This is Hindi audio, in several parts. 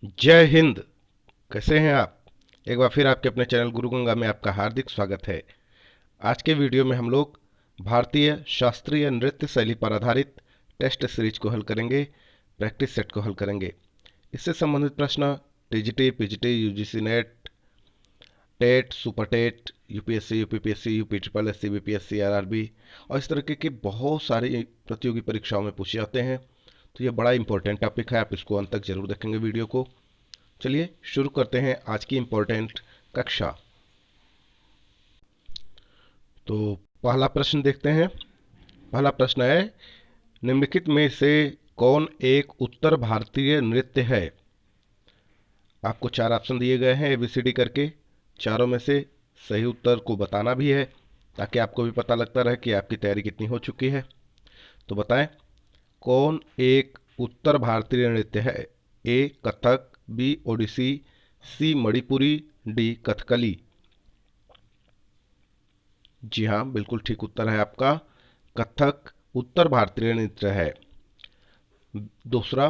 जय हिंद। कैसे हैं आप? एक बार फिर आपके अपने चैनल गुरु गंगा में आपका हार्दिक स्वागत है। आज के वीडियो में हम लोग भारतीय शास्त्रीय नृत्य शैली पर आधारित टेस्ट सीरीज को हल करेंगे, प्रैक्टिस सेट को हल करेंगे। इससे संबंधित प्रश्न TGT, PGT, UGC NET, TET, super TET, UPSC, UPPSC, UP triple SC, BPSC, RRB और इस तरह की बहुत सारी प्रतियोगी परीक्षाओं में पूछे जाते हैं। तो ये बड़ा इंपॉर्टेंट टॉपिक है, आप इसको अंत तक जरूर देखेंगे वीडियो को। चलिए शुरू करते हैं आज की इंपॉर्टेंट कक्षा। तो पहला प्रश्न देखते हैं। पहला प्रश्न है, निम्नलिखित में से कौन एक उत्तर भारतीय नृत्य है? आपको चार ऑप्शन दिए गए हैं एबीसीडी करके। चारों में से सही उत्तर को बताना भी है ताकि आपको भी पता लगता रहे कि आपकी तैयारी कितनी हो चुकी है। तो बताएं, कौन एक उत्तर भारतीय नृत्य है? ए कथक, बी ओडिसी, सी मणिपुरी, डी कथकली। जी हाँ, बिल्कुल ठीक उत्तर है आपका। कथक उत्तर भारतीय नृत्य है। दूसरा,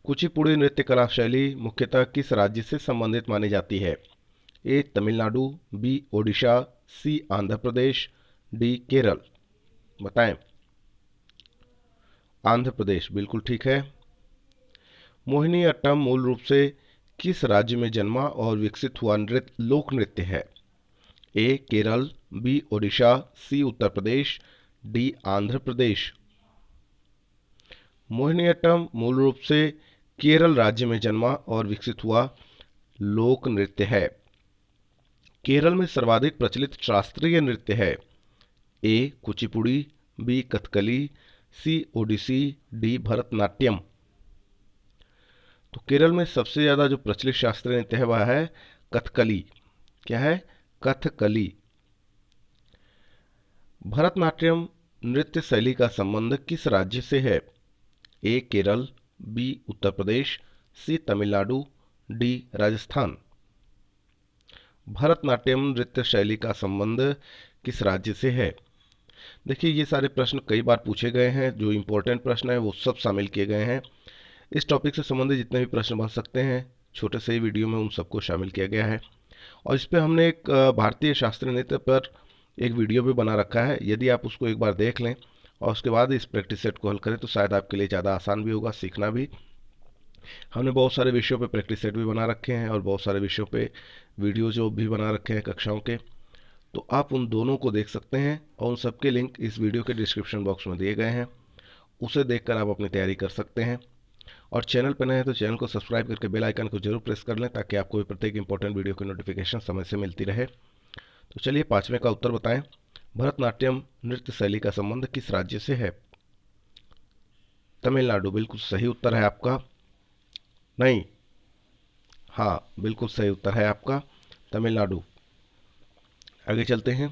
कुचिपुड़ी नृत्य कला शैली मुख्यतः किस राज्य से संबंधित मानी जाती है? ए तमिलनाडु, बी ओडिशा, सी आंध्र प्रदेश, डी केरल। बताएं। आंध्र प्रदेश बिल्कुल ठीक है। मोहिनीअट्टम मूल रूप से किस राज्य में जन्मा और विकसित हुआ लोक नृत्य है? ए केरल, बी ओडिशा, सी उत्तर प्रदेश, डी आंध्र प्रदेश। मोहिनीअट्टम मूल रूप से केरल राज्य में जन्मा और विकसित हुआ लोक नृत्य है। केरल में सर्वाधिक प्रचलित शास्त्रीय नृत्य है। ए कुचिपुड़ी, बी कथकली, सी ओडिसी, डी भरतनाट्यम। तो केरल में सबसे ज्यादा जो प्रचलित शास्त्रीय नृत्य है वह है कथकली। क्या है? कथकली। भरतनाट्यम नृत्य शैली का संबंध किस राज्य से है? ए केरल, बी उत्तर प्रदेश, सी तमिलनाडु, डी राजस्थान। भरतनाट्यम नृत्य शैली का संबंध किस राज्य से है? देखिए, ये सारे प्रश्न कई बार पूछे गए हैं। जो इंपॉर्टेंट प्रश्न है वो सब शामिल किए गए हैं। इस टॉपिक से संबंधित जितने भी प्रश्न बन सकते हैं छोटे से ही वीडियो में उन सबको शामिल किया गया है। और इस पर हमने एक भारतीय शास्त्रीय नृत्य पर एक वीडियो भी बना रखा है। यदि आप उसको एक बार देख लें और उसके बाद इस प्रैक्टिस सेट को हल करें तो शायद आपके लिए ज़्यादा आसान भी होगा सीखना भी। हमने बहुत सारे विषयों पे प्रैक्टिस सेट भी बना रखे हैं और बहुत सारे विषयों पे वीडियो जो भी बना रखे हैं कक्षाओं के। तो आप उन दोनों को देख सकते हैं और उन सबके लिंक इस वीडियो के डिस्क्रिप्शन बॉक्स में दिए गए हैं। उसे देखकर आप अपनी तैयारी कर सकते हैं। और चैनल पर नए हैं तो चैनल को सब्सक्राइब करके बेल आइकन को जरूर प्रेस कर लें ताकि आपको भी प्रत्येक इंपॉर्टेंट वीडियो की नोटिफिकेशन समय से मिलती रहे। तो चलिए पांचवें का उत्तर बताएं। भरतनाट्यम नृत्य शैली का संबंध किस राज्य से है? तमिलनाडु बिल्कुल सही उत्तर है आपका। नहीं, हाँ बिल्कुल सही उत्तर है आपका, तमिलनाडु। आगे चलते हैं।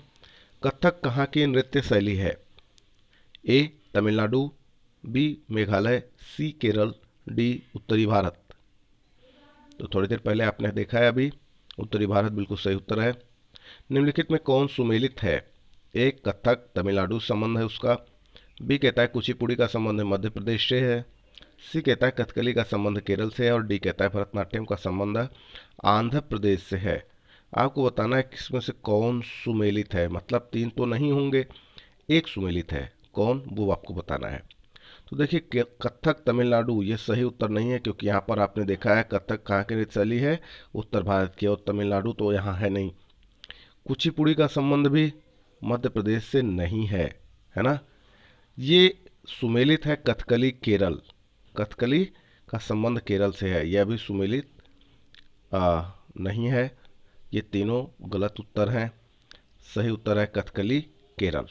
कथक कहाँ की नृत्य शैली है? ए तमिलनाडु, बी मेघालय, सी केरल, डी उत्तरी भारत। तो थोड़ी देर पहले आपने देखा है अभी, उत्तरी भारत बिल्कुल सही उत्तर है। निम्नलिखित में कौन सुमेलित है? ए कथक तमिलनाडु संबंध है उसका, बी कहता है कुचिपुड़ी का संबंध मध्य प्रदेश से है, सी कहता है कथकली का संबंध केरल से है और डी कहता है भरतनाट्यम का संबंध आंध्र प्रदेश से है। आपको बताना है किसमें से कौन सुमेलित है, मतलब तीन तो नहीं होंगे, एक सुमेलित है। कौन, वो आपको बताना है। तो देखिए, कथक तमिलनाडु ये सही उत्तर नहीं है क्योंकि यहाँ पर आपने देखा है कथक कहाँ की नृत्य शैली है, उत्तर भारत की, और तमिलनाडु तो यहाँ है नहीं। कुचिपुड़ी का संबंध भी मध्य प्रदेश से नहीं है ना। ये सुमेलित है कथकली केरल। कथकली का संबंध केरल से है, यह भी सुमेलित नहीं है। ये तीनों गलत उत्तर हैं। सही उत्तर है कथकली केरल।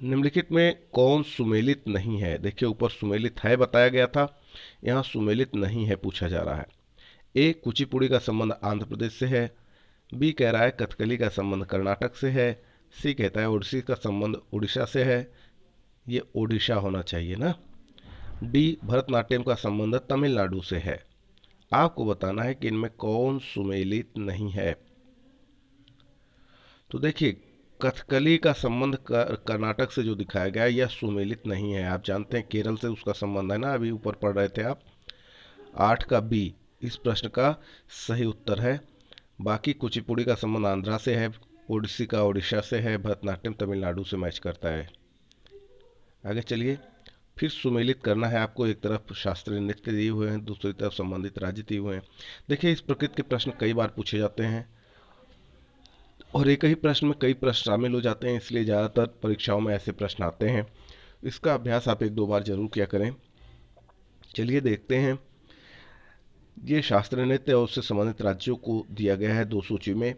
निम्नलिखित में कौन सुमेलित नहीं है? देखिए, ऊपर सुमेलित है बताया गया था, यहाँ सुमेलित नहीं है पूछा जा रहा है। ए कुचिपुड़ी का संबंध आंध्र प्रदेश से है, बी कह रहा है कथकली का संबंध कर्नाटक से है, सी कहता है ओडिसी का संबंध उड़ीसा से है, ये ओडिशा होना चाहिए ना, डी भरतनाट्यम का संबंध तमिलनाडु से है। आपको बताना है कि इनमें कौन सुमेलित नहीं है। तो देखिए, कथकली का संबंध कर्नाटक से जो दिखाया गया है यह सुमेलित नहीं है। आप जानते हैं केरल से उसका संबंध है ना, अभी ऊपर पढ़ रहे थे आप। 8 का बी इस प्रश्न का सही उत्तर है। बाकी कुचिपुड़ी का संबंध आंध्रा से है, ओडिसी का उड़ीसा से है, भरतनाट्यम तमिलनाडु से मैच करता है। आगे चलिए, फिर सुमेलित करना है आपको। एक तरफ शास्त्रीय नृत्य दिए हुए हैं, दूसरी तरफ संबंधित राज्य दिए हुए हैं। देखिए, इस प्रकृति के प्रश्न कई बार पूछे जाते हैं और एक ही प्रश्न में कई प्रश्न शामिल हो जाते हैं, इसलिए ज़्यादातर परीक्षाओं में ऐसे प्रश्न आते हैं। इसका अभ्यास आप 1-2 बार जरूर किया करें। चलिए देखते हैं। ये शास्त्रीय नृत्य और उससे संबंधित राज्यों को दिया गया है 2 सूची में,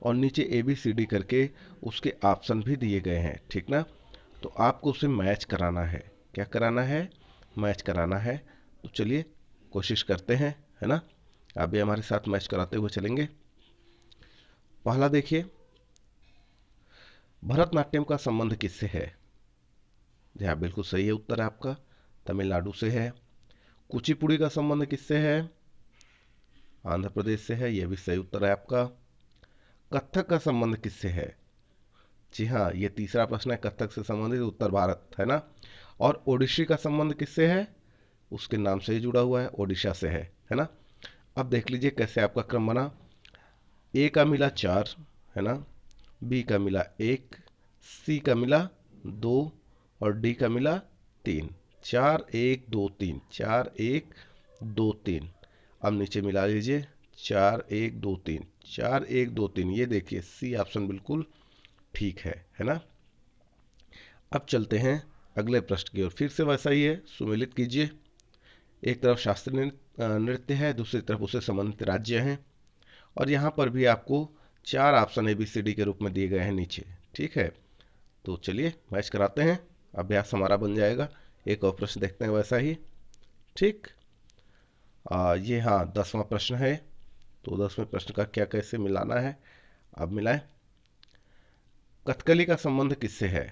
और नीचे ABCD करके उसके ऑप्शन भी दिए गए हैं, ठीक ना। तो आपको उसे मैच कराना है। क्या कराना है? मैच कराना है। तो चलिए कोशिश करते हैं, है ना। आप भी हमारे साथ मैच कराते हुए चलेंगे। पहला देखिए, भरतनाट्यम का संबंध किससे है? जी हाँ, बिल्कुल सही है उत्तर है आपका, तमिलनाडु से है। कुचिपुड़ी का संबंध किससे है? आंध्र प्रदेश से है, यह भी सही उत्तर है आपका। कथक का संबंध किससे है? जी हाँ, ये तीसरा प्रश्न है, कथक से संबंधित उत्तर भारत, है ना। और ओडिसी का संबंध किससे है? उसके नाम से ही जुड़ा हुआ है, ओडिशा से है ना। अब देख लीजिए कैसे आपका क्रम बना। ए का मिला 4, है ना, बी का मिला 1, सी का मिला 2 और डी का मिला 3। 4 1 2 3, 4 1 2 3। अब नीचे मिला लीजिए, 4 1 2 3, 4 1 2 3। ये देखिए सी ऑप्शन बिल्कुल ठीक है ना। अब चलते हैं अगले प्रश्न की ओर। फिर से वैसा ही है, सुमेलित कीजिए। एक तरफ शास्त्रीय नृत्य है, दूसरी तरफ उससे संबंधित राज्य हैं, और यहाँ पर भी आपको 4 ऑप्शन ABCD के रूप में दिए गए हैं नीचे, ठीक है। तो चलिए मैच कराते हैं, अभ्यास हमारा बन जाएगा। एक और प्रश्न देखते हैं वैसा ही, ठीक। ये हाँ 10वां प्रश्न है। तो 10वें प्रश्न का क्या कैसे मिलाना है, अब मिलाएं। कथकली का संबंध किससे है?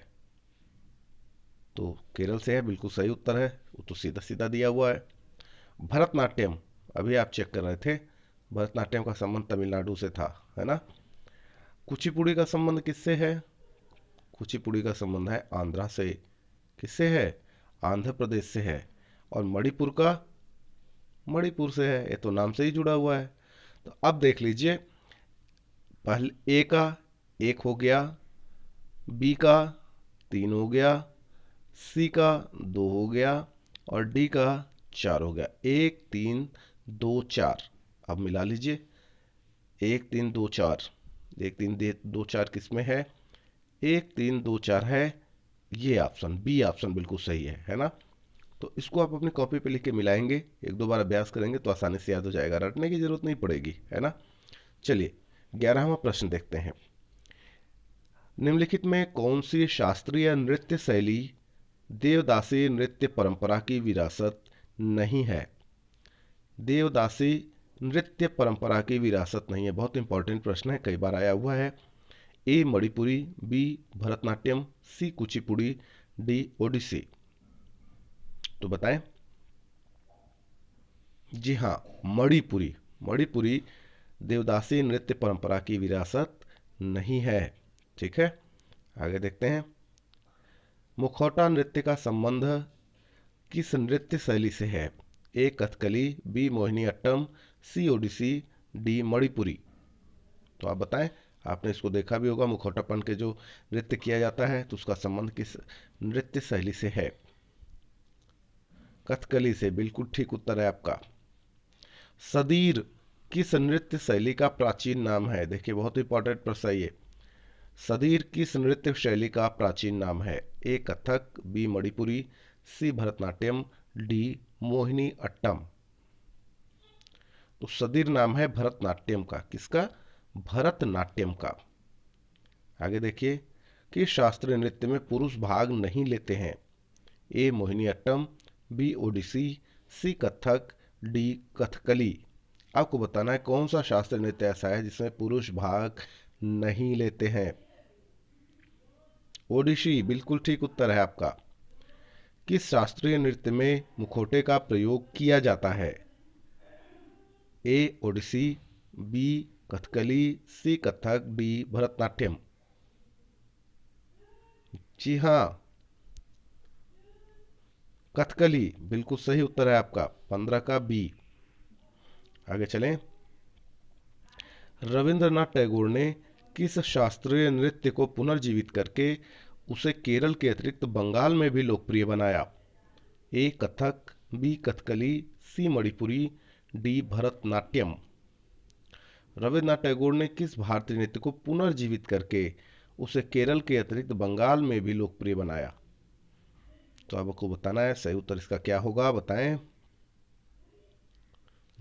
तो केरल से है, बिल्कुल सही उत्तर है, वो तो सीधा सीधा दिया हुआ है। भरतनाट्यम, अभी आप चेक कर रहे थे, भरतनाट्यम का संबंध तमिलनाडु से था, है ना। कुचिपुड़ी का संबंध किससे है? कुचिपुड़ी का संबंध है आंध्रा से। किससे है? आंध्र प्रदेश से है। और मणिपुर का, मणिपुर से है, ये तो नाम से ही जुड़ा हुआ है। तो अब देख लीजिए, पहले ए का 1 हो गया, बी का 3 हो गया, सी का 2 हो गया और डी का 4 हो गया। 1 3 2 4। अब मिला लीजिए, 1 3 2 4, 1 3 2 4 किस में है? 1 3 2 4 है, ये ऑप्शन बी ऑप्शन बिल्कुल सही है ना। तो इसको आप अपनी कॉपी पे लिख के मिलाएंगे, 1-2 बार अभ्यास करेंगे तो आसानी से याद हो जाएगा, रटने की जरूरत नहीं पड़ेगी, है ना। चलिए 11वां प्रश्न देखते हैं। निम्नलिखित में कौन सी शास्त्रीय नृत्य शैली देवदासी नृत्य परंपरा की विरासत नहीं है? देवदासी नृत्य परंपरा की विरासत नहीं है, बहुत इंपॉर्टेंट प्रश्न है, कई बार आया हुआ है। ए मणिपुरी, बी भरतनाट्यम, सी कुचिपुड़ी, डी ओडिसी। तो बताएं। जी हाँ, मणिपुरी, मणिपुरी देवदासी नृत्य परंपरा की विरासत नहीं है, ठीक है। आगे देखते हैं। मुखौटा नृत्य का संबंध किस नृत्य शैली से है? ए कथकली, बी मोहिनीअट्टम, सी ओडिसी, डी मणिपुरी। तो आप बताएं, आपने इसको देखा भी होगा, मुखौटापन के जो नृत्य किया जाता है तो उसका संबंध किस नृत्य शैली से है? कथकली से, बिल्कुल ठीक उत्तर है आपका। सदीर किस नृत्य शैली का प्राचीन नाम है? देखिए बहुत इंपॉर्टेंट प्रश्न है ये। सदीर किस नृत्य शैली का प्राचीन नाम है? ए कथक, बी मणिपुरी, सी भरतनाट्यम, डी मोहिनी अट्टम। तो सदीर नाम है भरतनाट्यम का, किसका? भरतनाट्यम का। आगे देखिए कि शास्त्रीय नृत्य में पुरुष भाग नहीं लेते हैं। ए मोहिनीअट्टम, बी ओडिसी, सी कथक, डी कथकली। आपको बताना है कौन सा शास्त्रीय नृत्य ऐसा है जिसमें पुरुष भाग नहीं लेते हैं। ओडिसी, बिल्कुल ठीक उत्तर है आपका। किस शास्त्रीय नृत्य में मुखौटे का प्रयोग किया जाता है? ए ओडिसी, बी कथकली, सी कथक, डी भरतनाट्यम। जी हाँ, कथकली, बिल्कुल सही उत्तर है आपका, 15 का बी। आगे चलें। रविंद्रनाथ टैगोर ने किस शास्त्रीय नृत्य को पुनर्जीवित करके उसे केरल के अतिरिक्त बंगाल में भी लोकप्रिय बनाया? ए कथक, बी कथकली, सी मणिपुरी, डी भरतनाट्यम। रविन्द्रनाथ टैगोर ने किस भारतीय नृत्य को पुनर्जीवित करके उसे केरल के अतिरिक्त बंगाल में भी लोकप्रिय बनाया? तो आपको बताना है सही उत्तर इसका क्या होगा, बताएं।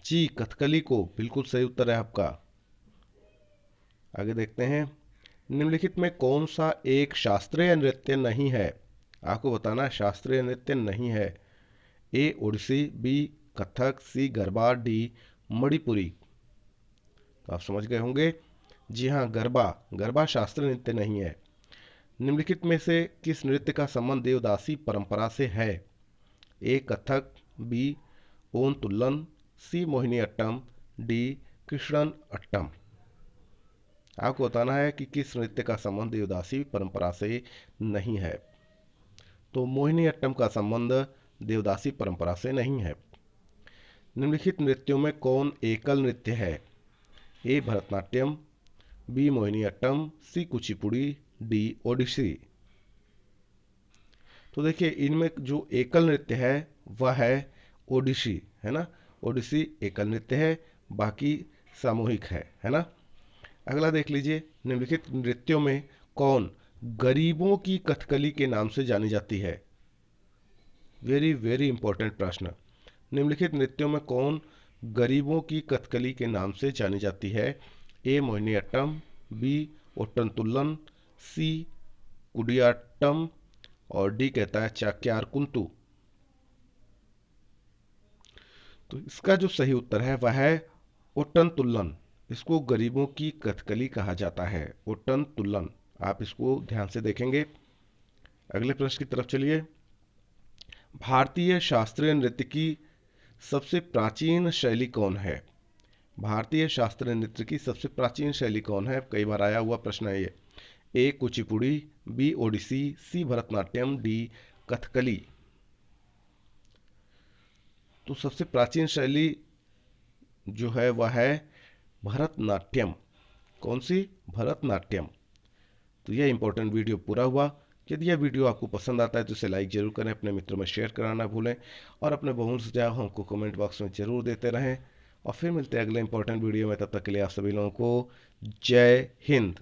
जी, कथकली को बिल्कुल सही उत्तर है आपका। आगे देखते हैं। निम्नलिखित में कौन सा एक शास्त्रीय नृत्य नहीं है? आपको बताना है शास्त्रीय नृत्य नहीं है। ए ओडिसी, बी कथक, सी गरबा, डी मणिपुरी। तो आप समझ गए होंगे। जी हाँ, गरबा। गरबा शास्त्रीय नृत्य नहीं है। निम्नलिखित में से किस नृत्य का संबंध देवदासी परंपरा से है? ए कथक, बी ओन तुल्लन, सी मोहिनी अट्टम, डी कृष्णन अट्टम। आपको बताना है कि किस नृत्य का संबंध देवदासी परंपरा से नहीं है। तो मोहिनी अट्टम का संबंध देवदासी परंपरा से नहीं है। निम्नलिखित नृत्यों में कौन एकल नृत्य है? ए भरतनाट्यम, बी मोहिनी अट्टम, सी कुचिपुड़ी, डी ओडिसी। तो देखिए इनमें जो एकल नृत्य है वह है ओडिसी, है ना। ओडिसी एकल नृत्य है, बाकी सामूहिक है ना। अगला देख लीजिए। निम्नलिखित नृत्यों में कौन गरीबों की कथकली के नाम से जानी जाती है? वेरी वेरी इंपॉर्टेंट प्रश्न। निम्नलिखित नृत्यों में कौन गरीबों की कथकली के नाम से जानी जाती है? ए मोहिनी अट्टम, बी ओट्टनतुल्लन, सी कुडियाट्टम और डी कहता है चाक्यार कुंतु। तो इसका जो सही उत्तर है वह है ओट्टनतुल्लन। इसको गरीबों की कथकली कहा जाता है, ओट्टनतुल्लन। आप इसको ध्यान से देखेंगे। अगले प्रश्न की तरफ चलिए। भारतीय शास्त्रीय नृत्य की सबसे प्राचीन शैली कौन है? भारतीय शास्त्रीय नृत्य की सबसे प्राचीन शैली कौन है? कई बार आया हुआ प्रश्न है ये। ए कुचिपुड़ी, बी ओडिसी, सी भरतनाट्यम, डी कथकली। तो सबसे प्राचीन शैली जो है वह है भरतनाट्यम। कौन सी? भरतनाट्यम। तो यह इंपॉर्टेंट वीडियो पूरा हुआ। यदि यह वीडियो आपको पसंद आता है तो इसे लाइक जरूर करें, अपने मित्रों में शेयर कराना ना भूलें और अपने बहुमूल्य सुझाव हमको कमेंट बॉक्स में जरूर देते रहें। और फिर मिलते हैं अगले इंपॉर्टेंट वीडियो में। तब तक के लिए आप सभी लोगों को जय हिंद।